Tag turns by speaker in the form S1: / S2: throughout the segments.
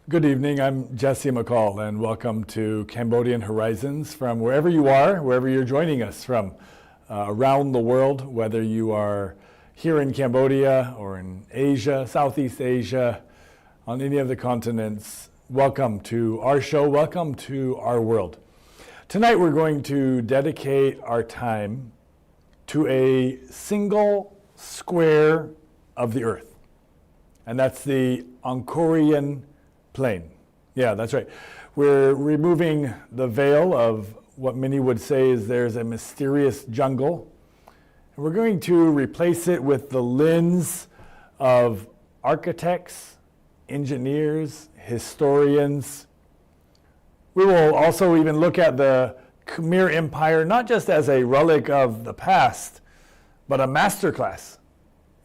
S1: Good evening, I'm Jesse McCall and welcome to Cambodian Horizons from wherever you are, wherever you're joining us from around the world, whether you are here in Cambodia or in Asia, Southeast Asia, on any of the continents. Welcome to our show, welcome to our world. Tonight we're going to dedicate our time to a single square of the earth, and that's the Angkorian Plain. Yeah, that's right. We're removing the veil of what many would say is there's a mysterious jungle. And we're going to replace it with the lens of architects, engineers, historians. We will also even look at the Khmer Empire, not just as a relic of the past, but a masterclass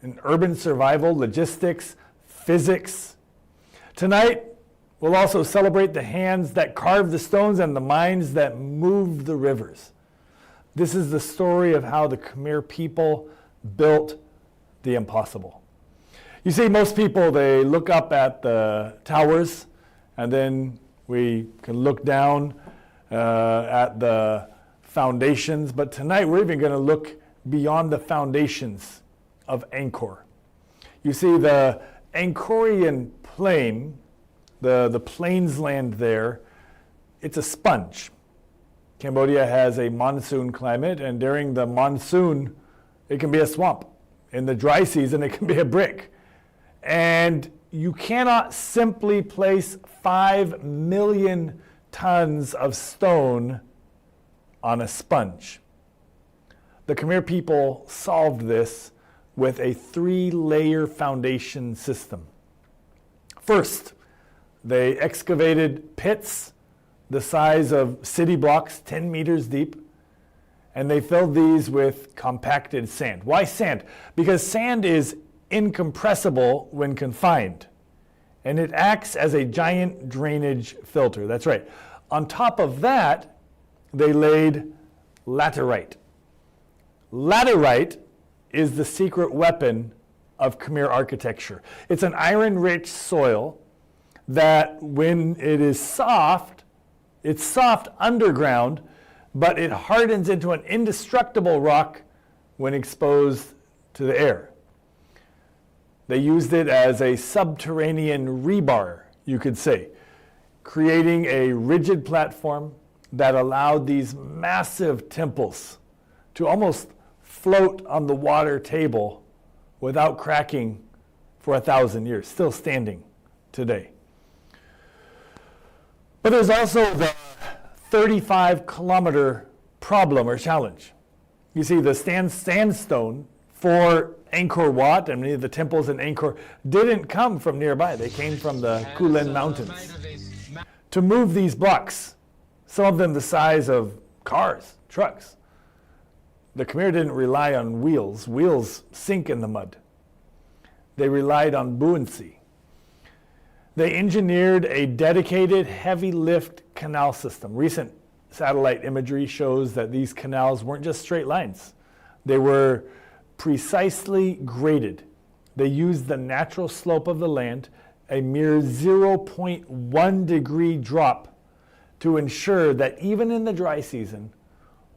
S1: in urban survival, logistics, physics. Tonight, we'll also celebrate the hands that carved the stones and the minds that moved the rivers. This is the story of how the Khmer people built the impossible. You see, most people, they look up at the towers, and then we can look down at the foundations. But tonight, we're even going to look beyond the foundations of Angkor. You see, the Angkorian Plain, the plains land there, it's a sponge. Cambodia has a monsoon climate, and during the monsoon, it can be a swamp. In the dry season, it can be a brick. And you cannot simply place 5 million tons of stone on a sponge. The Khmer people solved this with a 3-layer foundation system. First, they excavated pits the size of city blocks, 10 meters deep, and they filled these with compacted sand. Why sand? Because sand is incompressible when confined, and it acts as a giant drainage filter. That's right. On top of that, they laid laterite. Laterite is the secret weapon of Khmer architecture. It's an iron-rich soil that when it is soft, it's soft underground, but it hardens into an indestructible rock when exposed to the air. They used it as a subterranean rebar, you could say, creating a rigid platform that allowed these massive temples to almost float on the water table without cracking for 1,000 years, still standing today. But there's also the 35-kilometer problem or challenge. You see, the sandstone for Angkor Wat and many of the temples in Angkor didn't come from nearby. They came from the Kulin Mountains. To move these blocks, some of them the size of cars, trucks, the Khmer didn't rely on wheels. Wheels sink in the mud. They relied on buoyancy. They engineered a dedicated heavy lift canal system. Recent satellite imagery shows that these canals weren't just straight lines. They were precisely graded. They used the natural slope of the land, a mere 0.1 degree drop, to ensure that even in the dry season,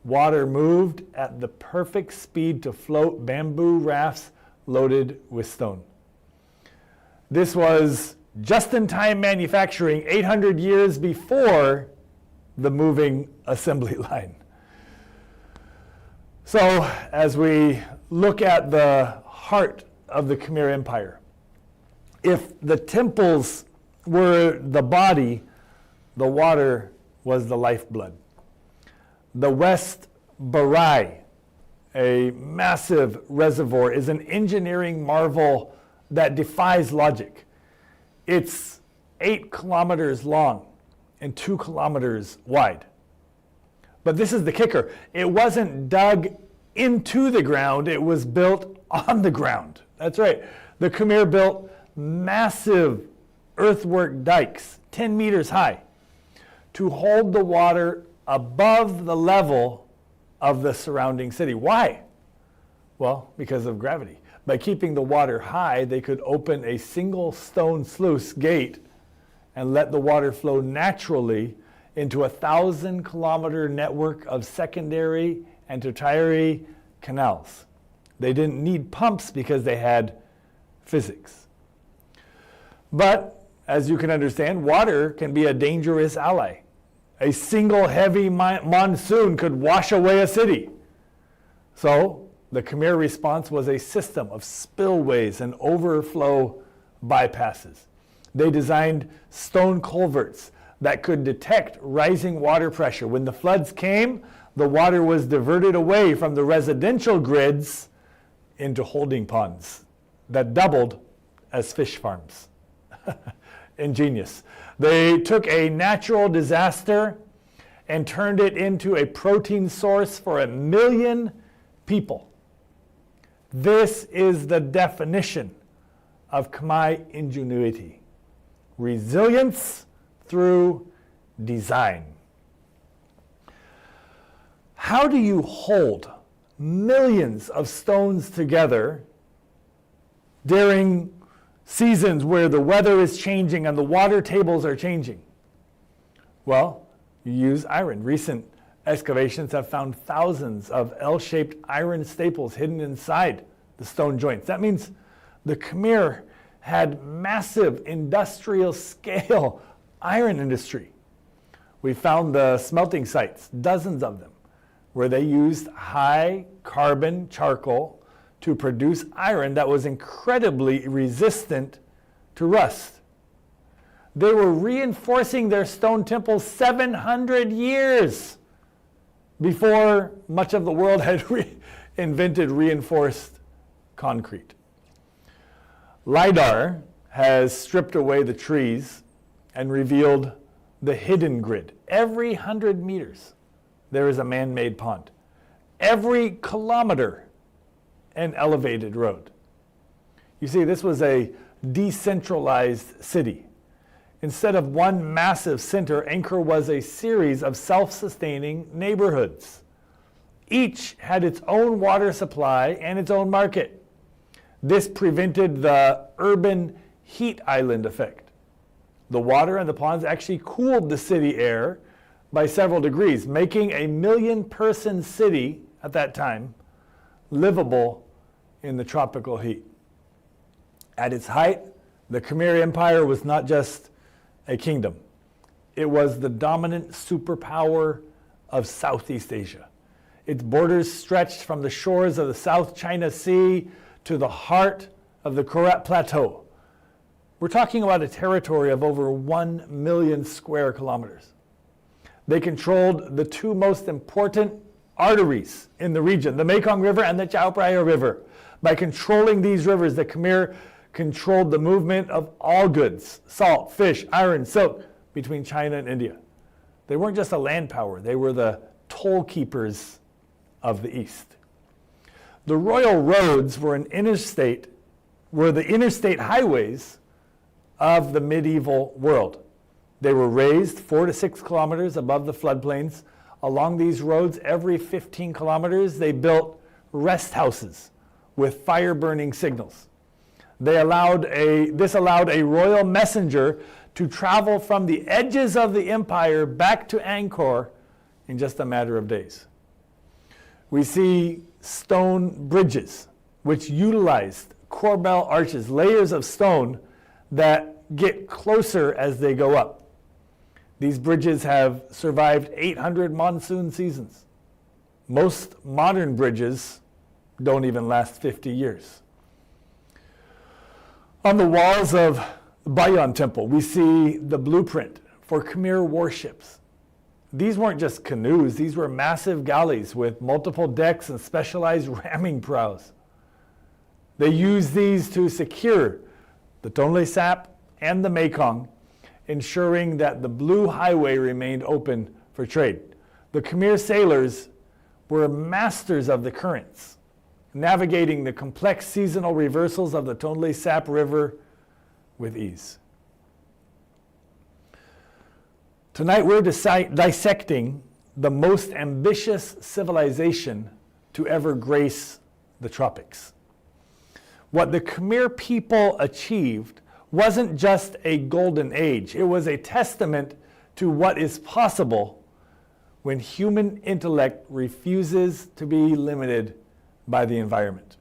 S1: water moved at the perfect speed to float bamboo rafts loaded with stone. This was just-in-time manufacturing 800 years before the moving assembly line. So as we look at the heart of the Khmer Empire, if the temples were the body, the water was the lifeblood. The West Barai, a massive reservoir, is an engineering marvel that defies logic. It's 8 kilometers long and 2 kilometers wide. But this is the kicker. It wasn't dug into the ground, it was built on the ground. That's right. The Khmer built massive earthwork dikes, 10 meters high, to hold the water above the level of the surrounding city. Why? Well, because of gravity. By keeping the water high, they could open a single stone sluice gate and let the water flow naturally into a 1,000-kilometer network of secondary and tertiary canals. They didn't need pumps because they had physics. But, as you can understand, water can be a dangerous ally. A single heavy monsoon could wash away a city. So, the Khmer response was a system of spillways and overflow bypasses. They designed stone culverts that could detect rising water pressure. When the floods came, the water was diverted away from the residential grids into holding ponds that doubled as fish farms. Ingenious. They took a natural disaster and turned it into a protein source for 1 million people. This is the definition of Khmer ingenuity. Resilience through design. How do you hold millions of stones together during seasons where the weather is changing and the water tables are changing? Well, you use iron. Recent excavations have found thousands of L-shaped iron staples hidden inside the stone joints. That means the Khmer had massive industrial scale iron industry. We found the smelting sites, dozens of them, where they used high carbon charcoal to produce iron that was incredibly resistant to rust. They were reinforcing their stone temples 700 years before much of the world had invented reinforced concrete. LiDAR has stripped away the trees and revealed the hidden grid. Every 100 meters, there is a man-made pond. Every kilometer, an elevated road. You see, this was a decentralized city. Instead of one massive center, Angkor was a series of self-sustaining neighborhoods. Each had its own water supply and its own market. This prevented the urban heat island effect. The water in the ponds actually cooled the city air by several degrees, making a 1 million-person city at that time livable in the tropical heat. At its height, the Khmer Empire was not just a kingdom. It was the dominant superpower of Southeast Asia. Its borders stretched from the shores of the South China Sea to the heart of the Korat Plateau. We're talking about a territory of over 1 million square kilometers. They controlled the two most important arteries in the region, the Mekong River and the Chao Phraya River. By controlling these rivers, the Khmer controlled the movement of all goods, salt, fish, iron, silk, between China and India. They weren't just a land power, they were the toll keepers of the East. The royal roads were the interstate highways of the medieval world. They were raised 4 to 6 kilometers above the floodplains. Along these roads, every 15 kilometers, they built rest houses with fire-burning signals. This allowed a royal messenger to travel from the edges of the empire back to Angkor in just a matter of days. We see stone bridges, which utilized corbel arches, layers of stone that get closer as they go up. These bridges have survived 800 monsoon seasons. Most modern bridges don't even last 50 years. On the walls of Bayon Temple, we see the blueprint for Khmer warships. These weren't just canoes, these were massive galleys with multiple decks and specialized ramming prows. They used these to secure the Tonle Sap and the Mekong, ensuring that the Blue Highway remained open for trade. The Khmer sailors were masters of the currents, navigating the complex seasonal reversals of the Tonle Sap River with ease. Tonight we're dissecting the most ambitious civilization to ever grace the tropics. What the Khmer people achieved wasn't just a golden age. It was a testament to what is possible when human intellect refuses to be limited by the environment.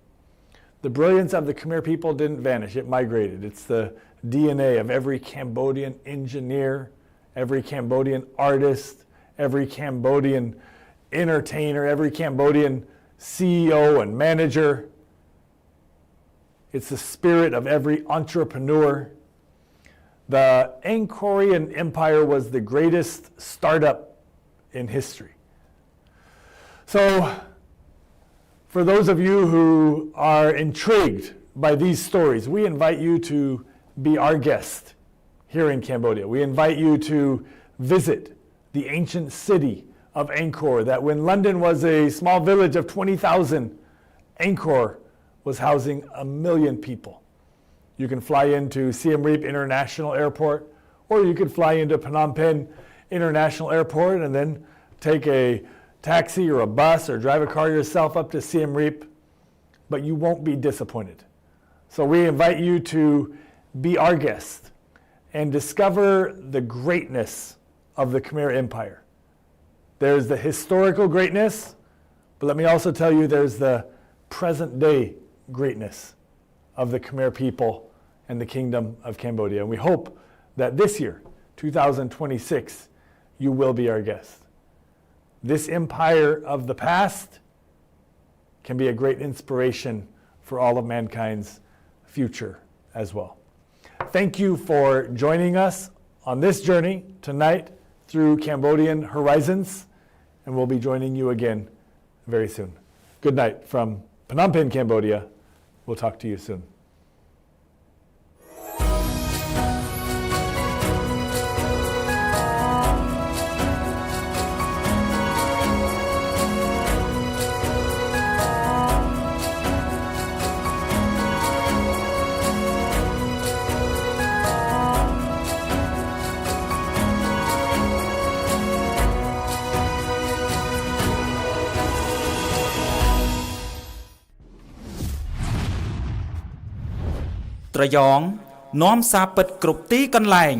S1: The brilliance of the Khmer people didn't vanish, it migrated. It's the DNA of every Cambodian engineer, every Cambodian artist, every Cambodian entertainer, every Cambodian CEO and manager. It's the spirit of every entrepreneur. The Angkorian Empire was the greatest startup in history. So, for those of you who are intrigued by these stories, we invite you to be our guest here in Cambodia. We invite you to visit the ancient city of Angkor, that when London was a small village of 20,000, Angkor was housing 1 million people. You can fly into Siem Reap International Airport, or you could fly into Phnom Penh International Airport and then take a taxi or a bus or drive a car yourself up to Siem Reap, but you won't be disappointed. So we invite you to be our guest and discover the greatness of the Khmer Empire. There's the historical greatness, but let me also tell you there's the present day greatness of the Khmer people and the Kingdom of Cambodia. And we hope that this year, 2026, you will be our guest. This empire of the past can be a great inspiration for all of mankind's future as well. Thank you for joining us on this journey tonight through Cambodian horizons, and we'll be joining you again very soon. Good night from Phnom Penh, Cambodia. We'll talk to you soon.
S2: ត្រយ៉ងនាំសារពិតគ្រប់ទីកន្លែង